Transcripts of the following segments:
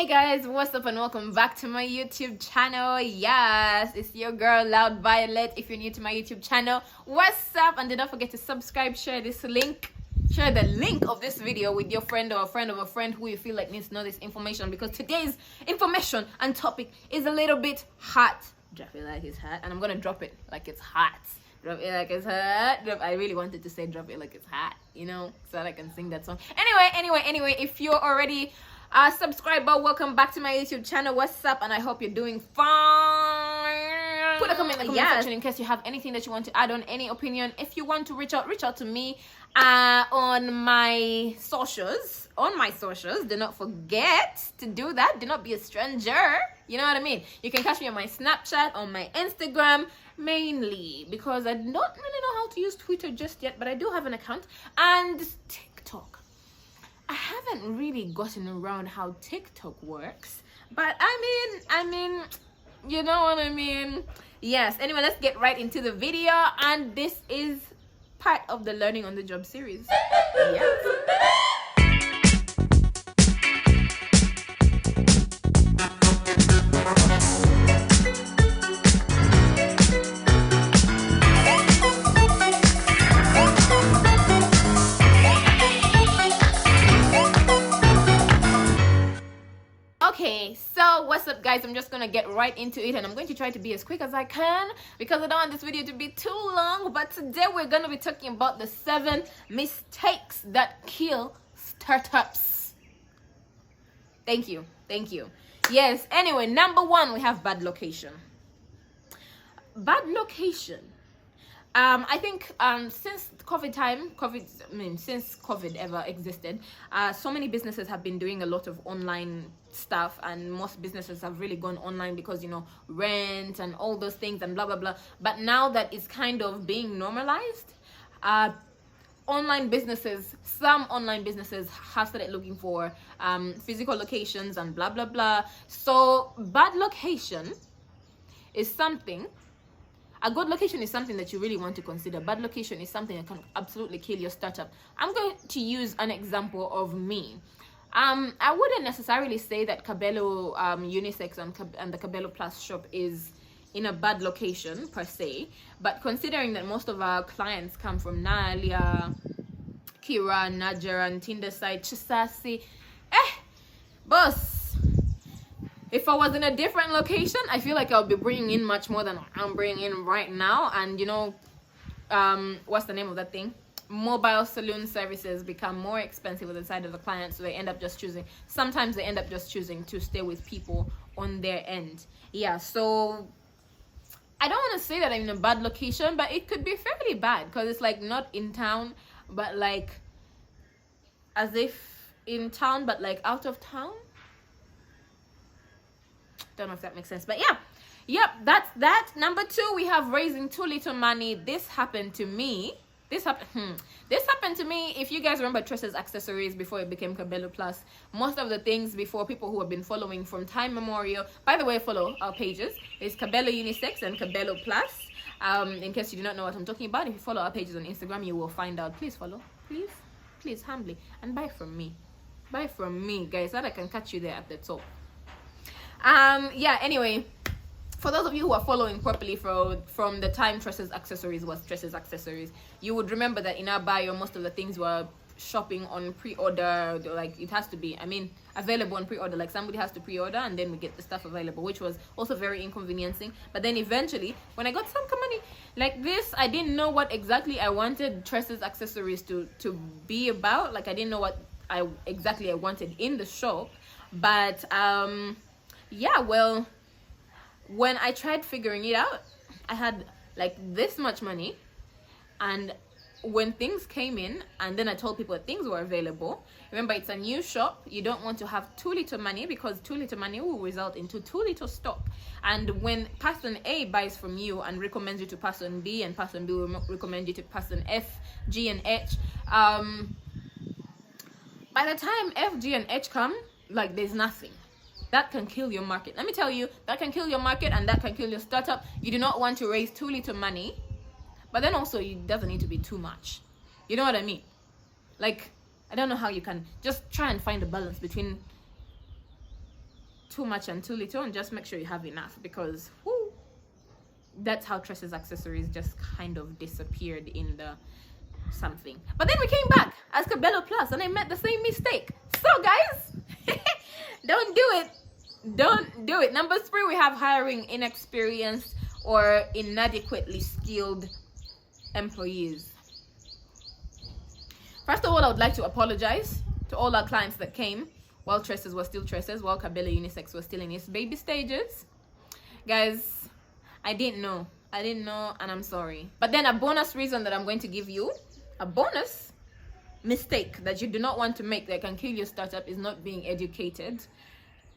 Hey guys, what's up and welcome back to my YouTube channel. Yes, it's your girl Loud Violet. If you're new to my YouTube channel, what's up? And do not forget to subscribe, share the link of this video with your friend or a friend of a friend who you feel like needs to know this information, because today's information and topic is a little bit hot. Drop it like it's hot, and I'm gonna drop it like it's hot. Drop it like it's hot. I really wanted to say drop it like it's hot, so that I can sing that song. Anyway, if you're already subscriber, welcome back to my YouTube channel. What's up? And I hope you're doing fine. Put a comment in the comment section in case you have anything that you want to add on, any opinion. If you want to reach out to me on my socials. Do not forget to do that. Do not be a stranger. You know what I mean? You can catch me on my Snapchat, on my Instagram, mainly because I don't really know how to use Twitter just yet, but I do have an account, and TikTok. I haven't really gotten around how TikTok works, but I mean, you know what I mean? Yes. Anyway, let's get right into the video, and this is part of the Learning on the Job series. Yes. Okay, so what's up guys? I'm just gonna get right into it, and I'm going to try to be as quick as I can because I don't want this video to be too long. But today we're gonna be talking about the 7 mistakes that kill startups. Thank you. Yes, anyway, number 1, we have bad location. I think since since COVID ever existed, so many businesses have been doing a lot of online stuff, and most businesses have really gone online because rent and all those things and blah blah blah. But now that it's kind of being normalized, some online businesses have started looking for physical locations and blah blah blah. So bad location is something. A good location is something that you really want to consider. Bad location is something that can absolutely kill your startup. I'm going to use an example of me. I wouldn't necessarily say that Cabello Unisex and the Cabello Plus shop is in a bad location per se, but considering that most of our clients come from Nalia, Kira, Najer, and Tinderside, Chisasi, boss. If I was in a different location, I feel like I'll be bringing in much more than I'm bringing in right now. And what's the name of that thing? Mobile saloon services become more expensive on the side of the client, so sometimes they end up just choosing to stay with people on their end. Yeah, so I don't want to say that I'm in a bad location, but it could be fairly bad because it's like not in town, but like as if in town, but like out of town. Don't know if that makes sense, but yep, that's that. Number 2, we have raising too little money. This happened to me. This happened to me. If you guys remember Tresses Accessories before it became Cabello Plus, most of the things before, people who have been following from time memorial, by the way, follow our pages. It's Cabello Unisex and Cabello Plus. In case you do not know what I'm talking about, if you follow our pages on Instagram, you will find out. Please follow, please humbly, and buy from me, guys, so that I can catch you there at the top. Anyway, for those of you who are following properly from the time Tresses Accessories was Tresses Accessories, you would remember that in our bio, most of the things were shopping on pre-order. Like, it has to be, available on pre-order. Like, somebody has to pre-order and then we get the stuff available, which was also very inconveniencing. But then eventually, when I got some money like this, I didn't know what exactly I wanted Tresses Accessories to be about. Like, I didn't know what I wanted in the shop. But well, when I tried figuring it out, I had like this much money, and when things came in and then I told people that things were available, remember, it's a new shop, you don't want to have too little money because too little money will result into too little stock. And when person A buys from you and recommends you to person B, and person B will recommend you to person F, G, and H, by the time F, G, and H come, like, there's nothing. That can kill your market. Let me tell you, that can kill your market and that can kill your startup. You do not want to raise too little money, but then also it doesn't need to be too much. You know what I mean? Like, I don't know how you can just try and find a balance between too much and too little, and just make sure you have enough, because whoo, that's how Tress's accessories just kind of disappeared in the something. But then we came back as Cabello Plus and I made the same mistake. So guys, don't do it. Don't do it. Number 3, we have hiring inexperienced or inadequately skilled employees. First of all, I would like to apologize to all our clients that came while Tresses were still Tresses, while Cabello Unisex was still in its baby stages. Guys, I didn't know, and I'm sorry. But then a bonus reason that I'm going to give you, a bonus mistake that you do not want to make that can kill your startup, is not being educated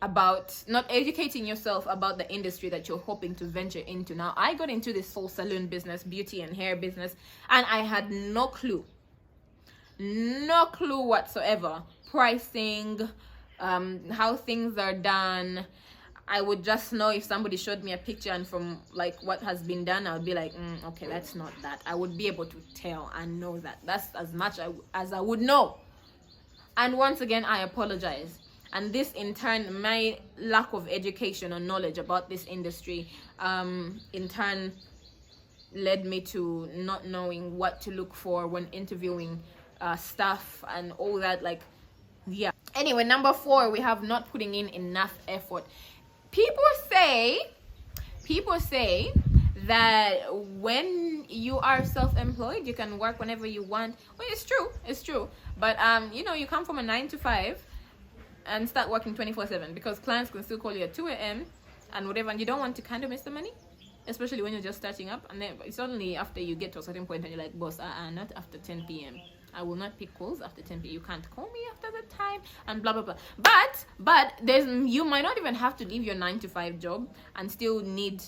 about, not educating yourself about the industry that you're hoping to venture into. Now, I got into this whole salon business, beauty and hair business, and I had no clue whatsoever. Pricing, how things are done. I would just know if somebody showed me a picture, and from like what has been done, I would be like, okay, that's not that. I would be able to tell and know that. That's as much as I would know. And once again, I apologize. And this in turn, my lack of education or knowledge about this industry, in turn led me to not knowing what to look for when interviewing staff and all that. Like, yeah. Anyway, number 4, we have not putting in enough effort. People say that when you are self-employed, you can work whenever you want. Well, it's true. But you come from a 9 to 5 and start working 24/7, because clients can still call you at 2 a.m. and whatever, and you don't want to kind of miss the money, especially when you're just starting up. And then it's only after you get to a certain point and you're like, boss, not after 10 p.m. I will not pick calls after 10 p.m. You can't call me after that time, and blah blah blah. But you might not even have to leave your 9 to 5 job and still need,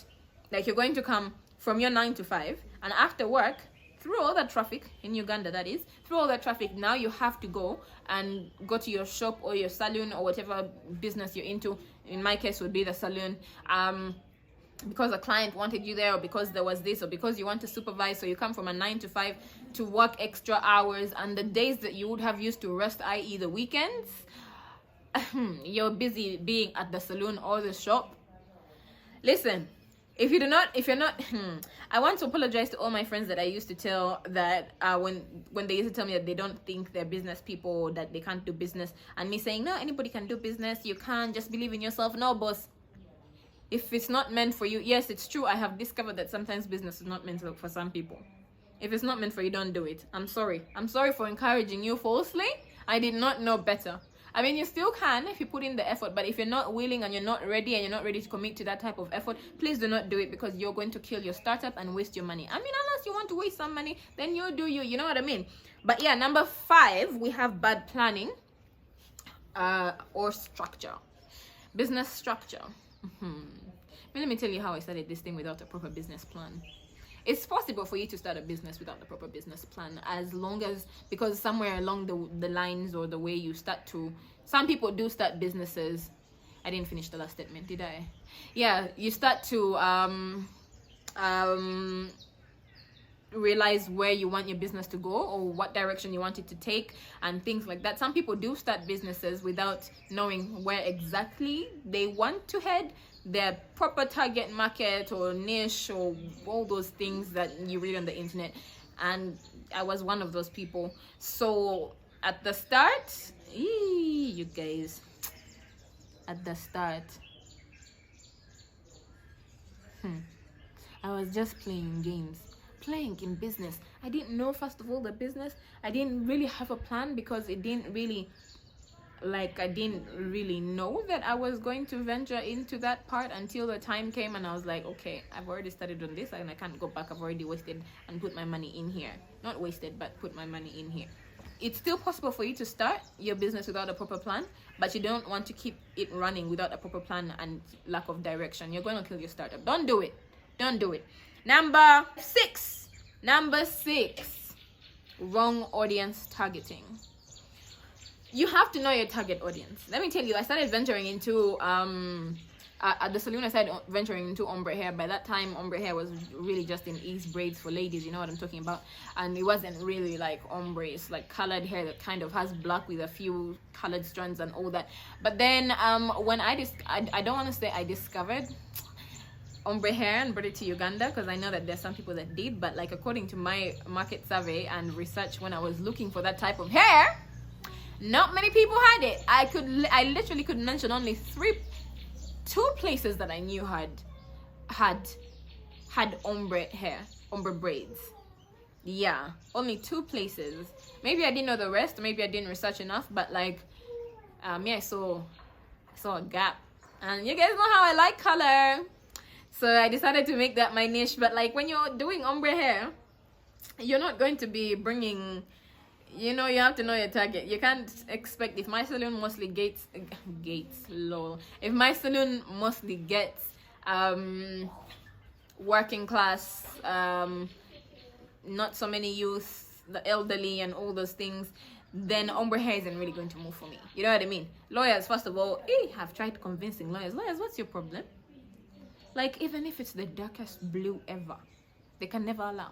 like, you're going to come from your 9 to 5, and after work, through all that traffic in Uganda, that is, through all that traffic, now you have to go to your shop or your salon or whatever business you're into. In my case, would be the salon. Because a client wanted you there, or because there was this, or because you want to supervise. So you come from a 9 to 5 to work extra hours, and the days that you would have used to rest, i.e. the weekends, you're busy being at the salon or the shop. Listen, if you're not I want to apologize to all my friends that I used to tell that when they used to tell me that they don't think they're business people, that they can't do business, and me saying, no, anybody can do business, you can't, just believe in yourself. No, boss. If it's not meant for you, yes, it's true. I have discovered that sometimes business is not meant for some people. If it's not meant for you, don't do it. I'm sorry for encouraging you falsely. I did not know better. I mean, you still can if you put in the effort, but if you're not willing and you're not ready to commit to that type of effort, please do not do it, because you're going to kill your startup and waste your money. I mean, unless you want to waste some money, then you do you know what I mean? But yeah, number 5, we have bad planning or structure. Business structure. Let me tell you how I started this thing without a proper business plan. It's possible for you to start a business without the proper business plan, as long as, because somewhere along the lines or the way you start to, some people do start businesses. I didn't finish the last statement, did I? Yeah, you start to realize where you want your business to go, or what direction you want it to take, and things like that. Some people do start businesses without knowing where exactly they want to head, their proper target market or niche, or all those things that you read on the internet. And I was one of those people. So at the start, you guys, at the start, I was just playing games, playing in business. I didn't know, first of all, the business. I didn't really have a plan, because it didn't really, like, I didn't really know that I was going to venture into that part until the time came, and I was like, okay, I've already started on this and I can't go back. I've already wasted and put my money in here. Not wasted, but put my money in here. It's still possible for you to start your business without a proper plan, but you don't want to keep it running without a proper plan and lack of direction. You're going to kill your startup. Don't do it. Number 6, wrong audience targeting. You have to know your target audience. Let me tell you, I started venturing into at the salon I started venturing into ombre hair. By that time, ombre hair was really just in ease braids for ladies, you know what I'm talking about, and it wasn't really like ombre. It's like colored hair that kind of has black with a few colored strands and all that. But then when I don't want to say I discovered ombre hair and brought it to Uganda, because I know that there's some people that did, but like according to my market survey and research when I was looking for that type of hair, not many people had it. I literally could mention only two places that I knew had ombre hair, ombre braids. Yeah, only 2 places. Maybe I didn't know the rest, maybe I didn't research enough, but like I saw a gap, and you guys know how I like color. So I decided to make that my niche. But like when you're doing ombre hair, you're not going to be bringing, you know, you have to know your target. You can't expect, if my salon mostly gets if my salon mostly gets working class, not so many youth, the elderly and all those things, then ombre hair isn't really going to move for me. You know what I mean? Lawyers, first of all, I've tried convincing lawyers, what's your problem? Like, even if it's the darkest blue ever, they can never allow.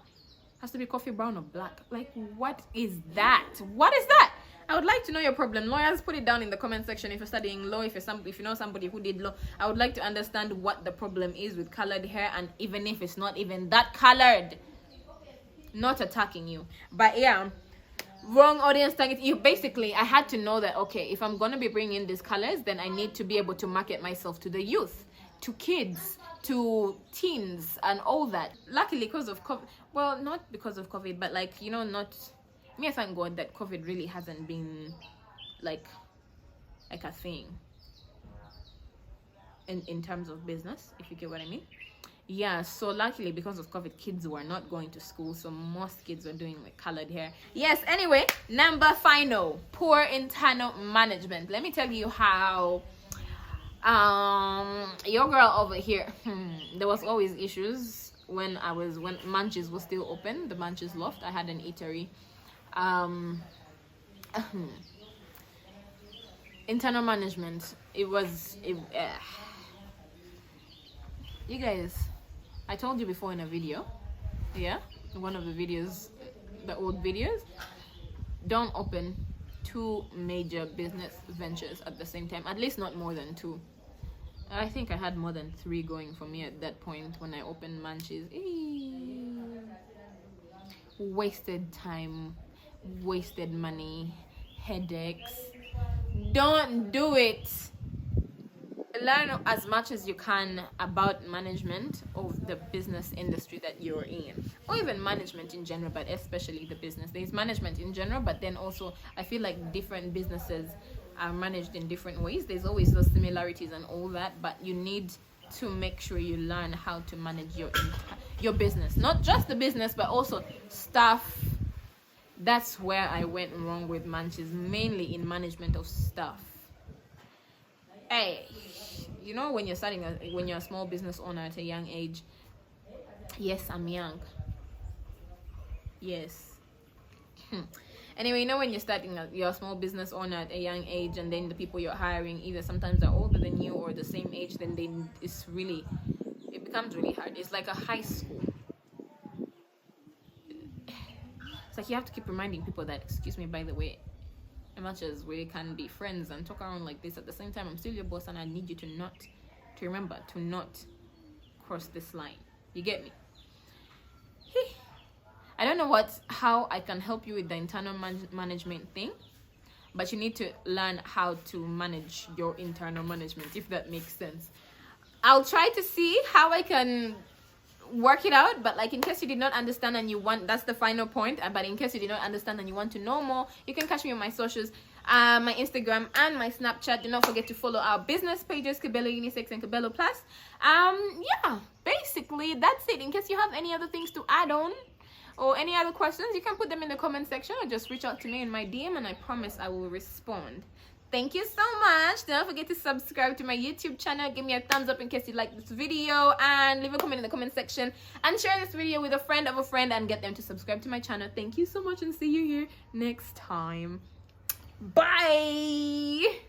Has to be coffee brown or black. Like, what is that? What is that? I would like to know your problem. Lawyers, put it down in the comment section. If you're studying law, if you know somebody who did law, I would like to understand what the problem is with colored hair, and even if it's not even that colored. Not attacking you, but yeah, wrong audience target. You basically, I had to know that, okay, if I'm gonna be bringing in these colors, then I need to be able to market myself to the youth, to kids, to teens and all that. Luckily, because of COVID, well, not because of COVID, but like, you know, not me, I thank God that COVID really hasn't been like a thing in terms of business, if you get what I mean. Yeah, so luckily because of COVID, kids were not going to school, so most kids were doing like colored hair. Yes, anyway, number final, poor internal management. Let me tell you how your girl over here, there was always issues when Munchies was still open, the Munchies loft. I had an eatery. Internal management, you guys, I told you before in a video, one of the videos, the old videos, don't open 2 major business ventures at the same time, at least not more than 2. I think I had more than 3 going for me at that point when I opened Munchies. Wasted time, wasted money, headaches. Don't do it. Learn as much as you can about management of the business industry that you're in, or even management in general, but especially the business. There's management in general, but then also I feel like different businesses are managed in different ways. There's always those similarities and all that, but you need to make sure you learn how to manage your business, not just the business but also staff. That's where I went wrong with Munchies, mainly in management of staff. Hey, you know, when you're when you're a small business owner at a young age, yes, I'm young, yes. Anyway, you know, when you're a small business owner at a young age, and then the people you're hiring either sometimes are older than you or the same age, then it becomes really hard. It's like a high school. It's like you have to keep reminding people that, excuse me, by the way, as much as we can be friends and talk around like this, at the same time, I'm still your boss, and I need you to remember to not cross this line. You get me? I don't know how I can help you with the internal management thing, but you need to learn how to manage your internal management, if that makes sense. I'll try to see how I can work it out, but like in case you did not understand and you want, that's the final point, but in case you did not understand and you want to know more, you can catch me on my socials, my Instagram and my Snapchat. Do not forget to follow our business pages, Cabello Unisex and Cabello Plus. Yeah, basically that's it. In case you have any other things to add on or any other questions, you can put them in the comment section or just reach out to me in my DM, and I promise I will respond. Thank you so much. Don't forget to subscribe to my YouTube channel. Give me a thumbs up in case you like this video, and leave a comment in the comment section, and share this video with a friend of a friend and get them to subscribe to my channel. Thank you so much, and see you here next time. Bye.